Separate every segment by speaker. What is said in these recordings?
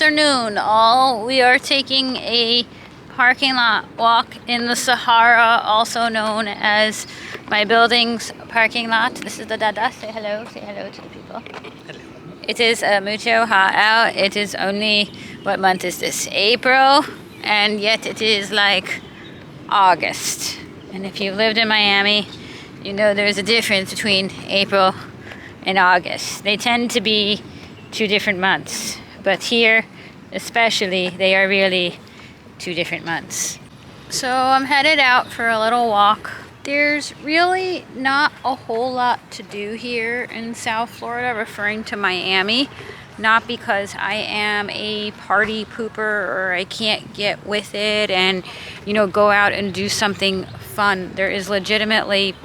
Speaker 1: afternoon, all. We are taking a parking lot walk in the Sahara, also known as my building's parking lot. This is the Dada. Say hello to the people.
Speaker 2: Hello.
Speaker 1: It is mucho hot out. It is only, what month is this? April, and yet it is like August. And if you lived in Miami, you know there's a difference between April and August. They tend to be two different months, but here especially they are really two different months. So I'm headed out for a little walk. There's really not a whole lot to do here in South Florida, referring to Miami, not because I am a party pooper or I can't get with it and, you know, go out and do something fun. There is legitimately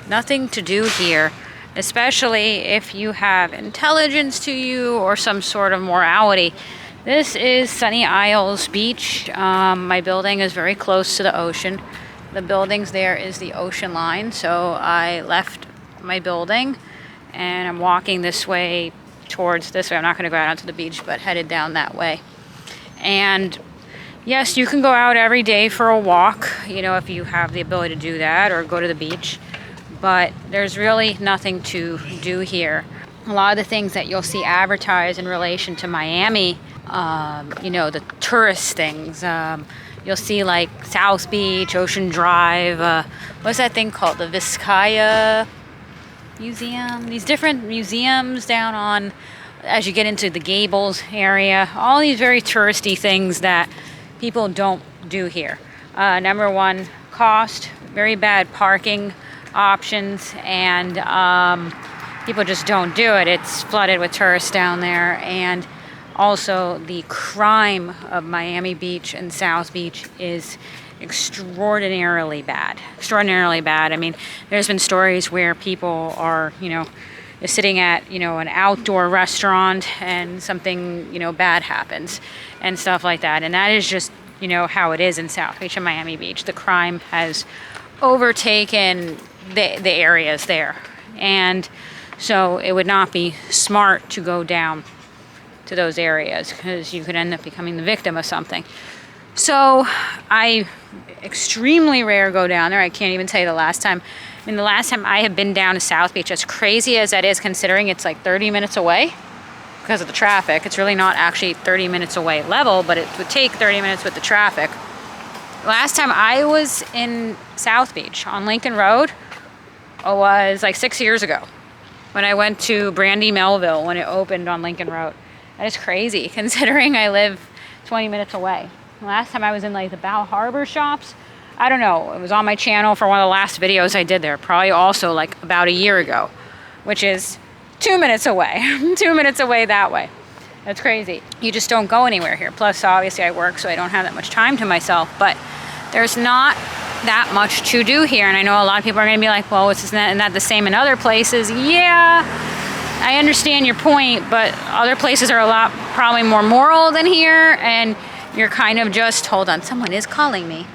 Speaker 1: nothing to do here, especially if you have intelligence to you or some sort of morality. This is SunnyIslesBeach. My building is very close to the ocean. The buildings there is the ocean line, so I left my building and I'm walking this way towards this way. I'm not going to go out onto the beach, but headed down that way. And yes, you can go out every day for a walk, you know, if you have the ability to do that, or go to the beach. But there's really nothing to do here. A lot of the things that you'll see advertised in relation to Miami, you know, the tourist things, you'll see like South Beach, Ocean Drive, what's that thing called? The Vizcaya Museum? These different museums down on, as you get into the Gables area, all these very touristy things that people don't do here. Number one, cost, very bad parking options, and people just don't do it. It's flooded with tourists down there, and also the crime of Miami Beach and South Beach is extraordinarily bad. Extraordinarily bad. I mean, there's been stories where people are, you know, sitting at, you know, an outdoor restaurant and something, you know, bad happens and stuff like that. And that is just, you know, how it is in South Beach and Miami Beach. The crime has overtaken the areas there. And so it would not be smart to go down to those areas because you could end up becoming the victim of something. So I extremely rare go down there. I can't even tell you the last time. I mean, the last time I have been down to South Beach, as crazy as that is, considering it's like 30 minutes away because of the traffic. It's really not actually 30 minutes away level, but it would take 30 minutes with the traffic. Last time I was in South Beach on Lincoln Road was like 6 years ago when I went to Brandy Melville when it opened on Lincoln Road. That is crazy considering I live 20 minutes away. Last time I was in like the Bow Harbor shops, I don't know, it was on my channel for one of the last videos I did there, probably also like about a year ago, which is 2 minutes away, 2 minutes away that way. That's crazy. You just don't go anywhere here. Plus, obviously I work, so I don't have that much time to myself, but there's not that much to do here. And I know a lot of people are gonna be like, well, isn't that the same in other places? Yeah, I understand your point, but other places are a lot probably more moral than here, and you're kind of just, hold on, someone is calling me.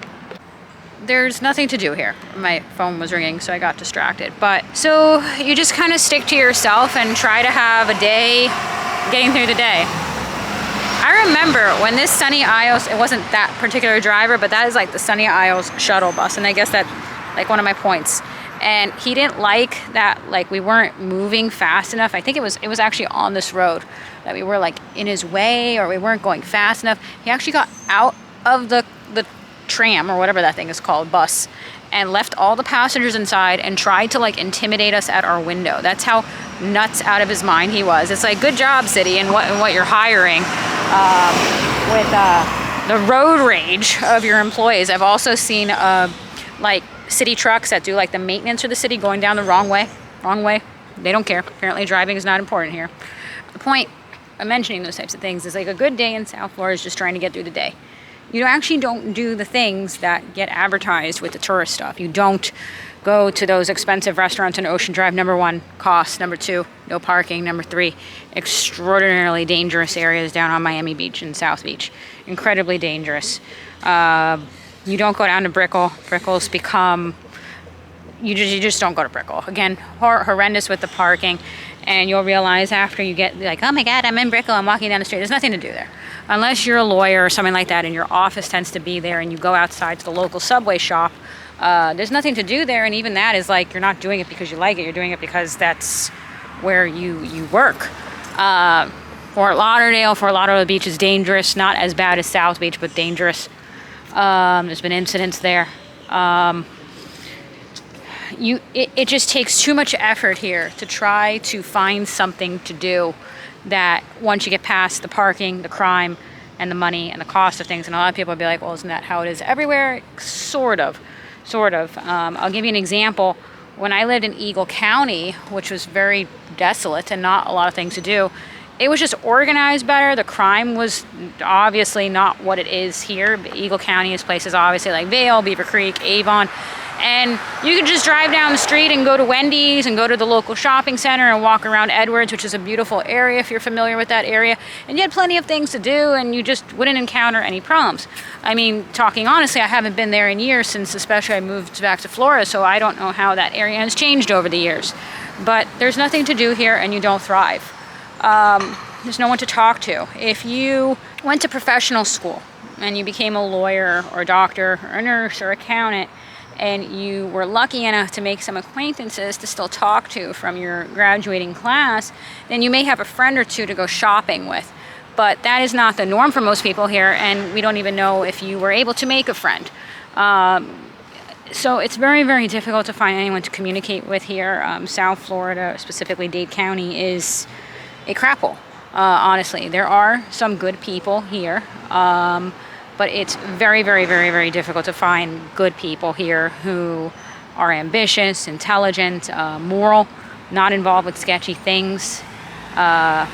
Speaker 1: There's nothing to do here. My phone was ringing, so I got distracted. But so you just kind of stick to yourself and try to have a day getting through the day. I remember when this Sunny Isles, it wasn't that particular driver, but that is like the Sunny Isles shuttle bus, and I guess that's like one of my points. And he didn't like that, like we weren't moving fast enough. I think it was actually on this road that we were like in his way, or we weren't going fast enough. He actually got out of the tram or whatever that thing is called, bus, and left all the passengers inside and tried to like intimidate us at our window. That's how nuts out of his mind he was. It's like, good job, city, and what you're hiring with the road rage of your employees. I've also seen like city trucks that do like the maintenance for the city going down the wrong way. They don't care. Apparently driving is not important here. The point of mentioning those types of things is like a good day in South Florida is just trying to get through the day. You actually don't do the things that get advertised with the tourist stuff. You don't go to those expensive restaurants in Ocean Drive. Number one, cost. Number two, no parking. Number three, extraordinarily dangerous areas down on Miami Beach and South Beach. Incredibly dangerous. You don't go down to Brickell. Brickell's become, you just don't go to Brickell. Again, horrendous with the parking. And you'll realize after you get like, oh my God, I'm in Brickell, I'm walking down the street. There's nothing to do there. Unless you're a lawyer or something like that and your office tends to be there and you go outside to the local Subway shop, there's nothing to do there. And even that is like, you're not doing it because you like it. You're doing it because that's where you work. Fort Lauderdale Beach is dangerous. Not as bad as South Beach, but dangerous. There's been incidents there. It just takes too much effort here to try to find something to do that once you get past the parking, the crime, and the money, and the cost of things. And a lot of people will be like, well, isn't that how it is everywhere? Sort of. I'll give you an example. When I lived in Eagle County, which was very desolate and not a lot of things to do, it was just organized better. The crime was obviously not what it is here. Eagle County is places obviously like Vail, Beaver Creek, Avon. And you could just drive down the street and go to Wendy's and go to the local shopping center and walk around Edwards, which is a beautiful area if you're familiar with that area. And you had plenty of things to do and you just wouldn't encounter any problems. I mean, talking honestly, I haven't been there in years since especially I moved back to Florida, so I don't know how that area has changed over the years. But there's nothing to do here and you don't thrive. There's no one to talk to. If you went to professional school and you became a lawyer or a doctor or a nurse or accountant, and you were lucky enough to make some acquaintances to still talk to from your graduating class, then you may have a friend or two to go shopping with. But that is not the norm for most people here, and we don't even know if you were able to make a friend. So it's very, very difficult to find anyone to communicate with here. South Florida, specifically Dade County, is a crapple. Honestly, there are some good people here. But it's very, very, very, very difficult to find good people here who are ambitious, intelligent, moral, not involved with sketchy things. A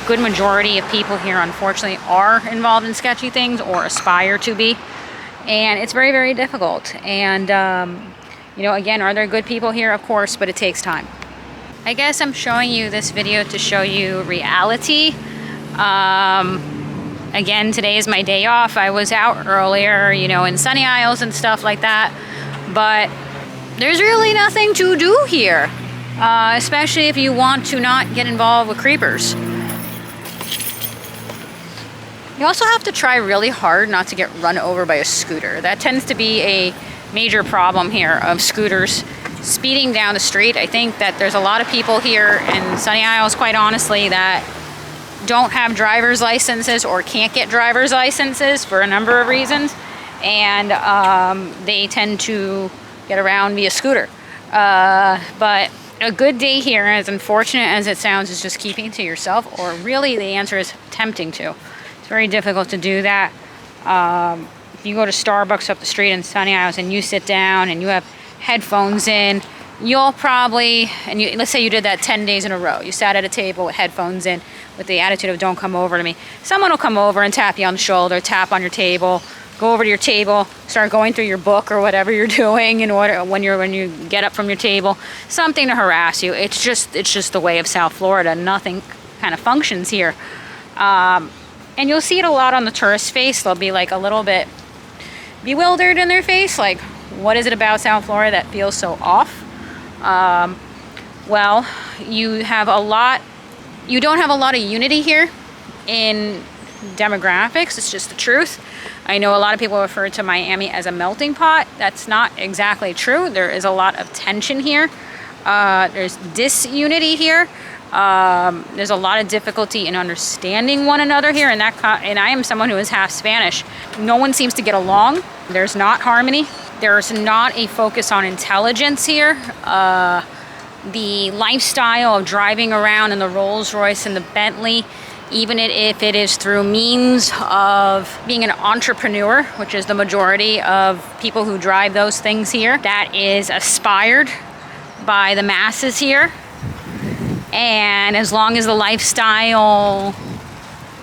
Speaker 1: good majority of people here, unfortunately, are involved in sketchy things or aspire to be. And it's very, very difficult. And, again, are there good people here? Of course, but it takes time. I guess I'm showing you this video to show you reality. Again, today is my day off. I was out earlier, in Sunny Isles and stuff like that. But there's really nothing to do here, especially if you want to not get involved with creepers. You also have to try really hard not to get run over by a scooter. That tends to be a major problem here of scooters speeding down the street. I think that there's a lot of people here in Sunny Isles, quite honestly, that don't have driver's licenses or can't get driver's licenses for a number of reasons, and they tend to get around via scooter. But a good day here, as unfortunate as it sounds, is just keeping to yourself, or really the answer is attempting to. It's very difficult to do that. If you go to Starbucks up the street in Sunny Isles and you sit down and you have headphones in, you'll probably, let's say you did that 10 days in a row. You sat at a table with headphones in with the attitude of don't come over to me. Someone will come over and tap you on the shoulder, tap on your table, go over to your table, start going through your book or whatever you're doing in order when you get up from your table, something to harass you. It's just the way of South Florida. Nothing kind of functions here. And you'll see it a lot on the tourist face. They'll be like a little bit bewildered in their face, like, what is it about South Florida that feels so off? Well, you don't have a lot of unity here in demographics. It's just the truth. I know a lot of people refer to Miami as a melting pot. That's not exactly true. There is a lot of tension here. There's disunity here. There's a lot of difficulty in understanding one another here, and I am someone who is half Spanish. No one seems to get along. There's not harmony. There's not a focus on intelligence here. The lifestyle of driving around in the Rolls Royce and the Bentley, even if it is through means of being an entrepreneur, which is the majority of people who drive those things here, that is aspired by the masses here. And as long as the lifestyle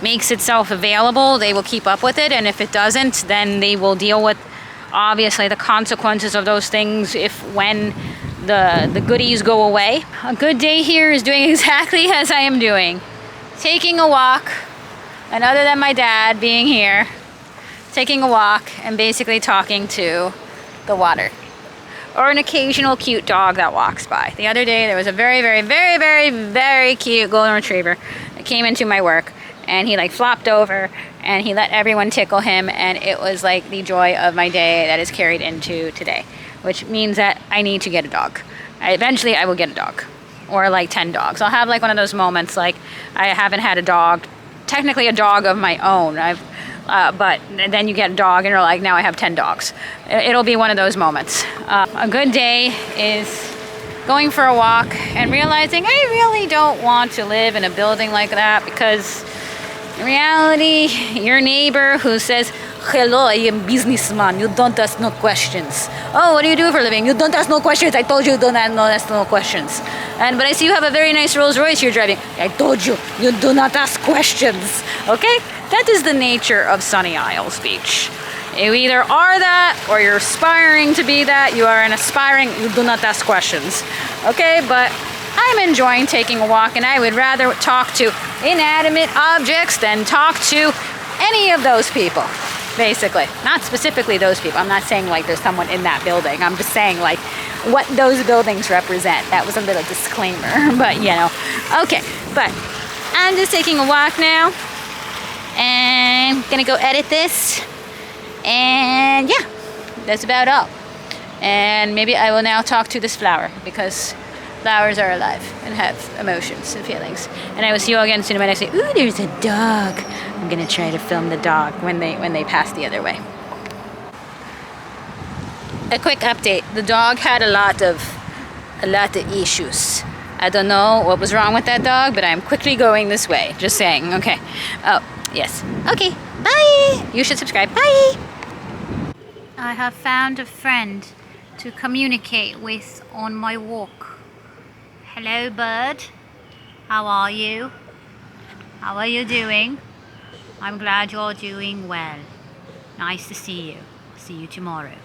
Speaker 1: makes itself available, they will keep up with it. And if it doesn't, then they will deal with, obviously, the consequences of those things when the goodies go away. A good day here is doing exactly as I am doing. Taking a walk, and other than my dad being here, taking a walk and basically talking to the water. or an occasional cute dog that walks by. The other day there was a very, very, very, very, very cute golden retriever that came into my work, and he like flopped over and he let everyone tickle him, and it was like the joy of my day that is carried into today, which means that I need to get a dog. Eventually I will get a dog, or like 10 dogs. I'll have like one of those moments like I haven't had a dog, technically a dog of my own. But then you get a dog and you're like, now I have 10 dogs. It'll be one of those moments. A good day is going for a walk and realizing I really don't want to live in a building like that, because in reality, your neighbor who says, hello, I am businessman, you don't ask no questions. Oh, what do you do for a living? You don't ask no questions. I told you don't ask no questions. But I see you have a very nice Rolls Royce you're driving. I told you, you do not ask questions. Okay? That is the nature of Sunny Isles Beach. You either are that, or you're aspiring to be that. You are an aspiring, you do not ask questions. Okay? But I'm enjoying taking a walk, and I would rather talk to inanimate objects than talk to any of those people. Basically, not specifically those people. I'm not saying like there's someone in that building. I'm just saying like what those buildings represent. That was a little disclaimer, but you know. Okay, but I'm just taking a walk now, and gonna go edit this, and yeah, that's about all. And maybe I will now talk to this flower, because flowers are alive and have emotions and feelings. And I will see you all again soon. When I say, ooh, there's a dog. I'm gonna try to film the dog when they pass the other way. A quick update. The dog had a lot of issues. I don't know what was wrong with that dog, but I'm quickly going this way. Just saying. Okay. Oh, yes. Okay. Bye. You should subscribe. Bye. I have found a friend to communicate with on my walk. Hello, bird. How are you? How are you doing? I'm glad you're doing well. Nice to see you. See you tomorrow.